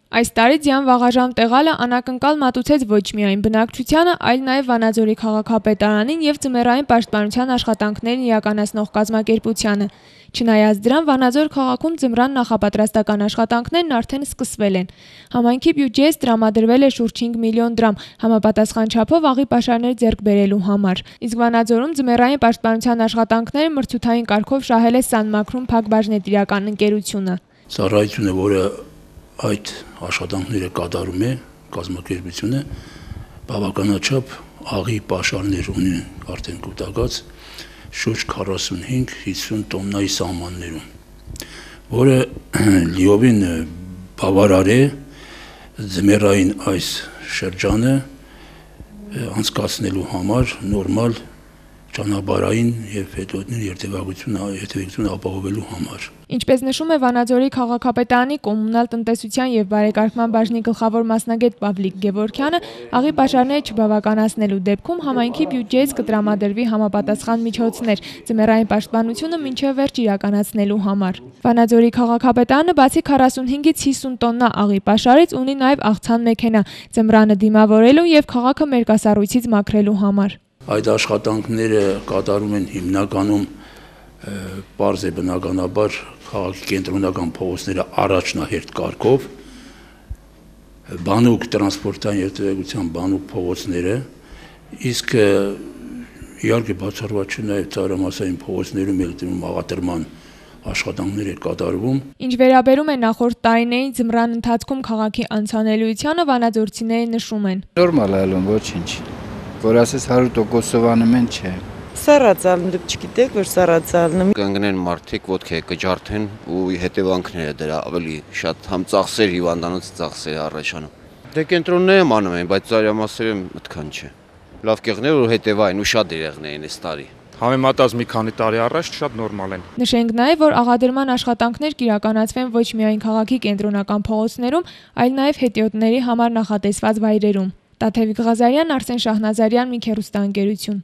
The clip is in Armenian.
Այս տարի ձյան վաղաժամ տեղալը անակնկալ մատուցեց ոչ միայն բնակչությանը, այլ նաև Վանաձորի քաղաքապետարանին և ձմեռային պաշտպանության աշխատանքներն իրականացնող կազմակերպությանը։ Չնայած դրան, Վանաձոր քաղաքում ձմռան նախապատրաստական աշխատանքներն արդեն սկսվել են։ Համայնքի բյուջեից տրամադրվել է շուրջ 5 միլիոն դրամ համապատասխան չափով աղի պաշարներ ձեռք բերելու համար։ Իսկ Վանաձորում ձմեռային պաշտպանության աշխատանքները մրցութային կարգով շահել է Սանմաքրում Փակbaşնետիրական ընկերությունը։ Ծառայությունը, որը այդ աշխատանքները կատարում է կազմակերպությունը, բավականաչափ աղի պաշարներ ունի արդեն կուտակած շուրջ 45-50 տոննայի սահմաններում, որը լիովին բավարար է ձմեռային այս շրջանը անցկացնելու համար նորմալ ճանապարհային և հետագա երթևեկությունը ապահովելու համար։ Ինչպես նշում է Վանաձորի քաղաքապետարանի կոմունալ տնտեսության և բարեկարգման բաժնի գլխավոր մասնագետ Պավլիկ Գևորգյանը, աղի պաշարները չբավականացնելու դեպքում համայնքի բյուջեից կտրամադրվի համապատասխան միջոցներ ձմեռային պաշտպանությունը մինչև վերջ իրականացնելու համար։ Վանաձորի քաղաքապետարանը բացի 45-ից 50 տոննա աղի պաշարից ունի նաև աղցան մեքենա ձմռանը դիմավորելու և քաղաքը մերկասառույցից մաքրելու համար։ Այդ աշխատանքները կատարում են հիմնականում պարզ է բնականաբար քաղաքի կենտրոնական փողոցները առաջնահերթ կարգով, բանուկ տրանսպորտային երթևեկության բանուկ փողոցները, իսկ իհարկե բացառված չէ նաև ծայրամասային փողոցներում էլ աղատրման աշխատանքներ է կատարվում։ Ինչ վերաբերում է նախորդ տարիների ձմռան ընթացքում քաղաքի անցանելիությանը, վանաձորցիները նշում են. Նորմալ է ալում, ոչինչ, որ ասես 100%-ով անում են չէ։ Սառածալն դուք չգիտեք, որ սառածալն կընկնեն մարդիկ, ոտքի կջարդեն ու հետևանքները դրա ավելի շատ համ ծախսեր հիվանդանոց ծախսեր առաջանում։ Դե կենտրոնները անում են, բայց ծայրամասերը այդքան չէ։ Լավ կեղներ որ հետևային ու շատ երեղներ են այս տարի։ Համեմատած մի քանի տարի առաջ շատ նորմալ են։ Նշենք նաև, որ աղադրման աշխատանքներ կիրականացվեն ոչ միայն քաղաքի կենտրոնական փողոցներում, այլ նաև հետիոտների համար նախատեսված վայրերում։ Տաթևիկ Ղազարյան, Արսեն Շահնազարյան, մի քեռուստաընկերություն։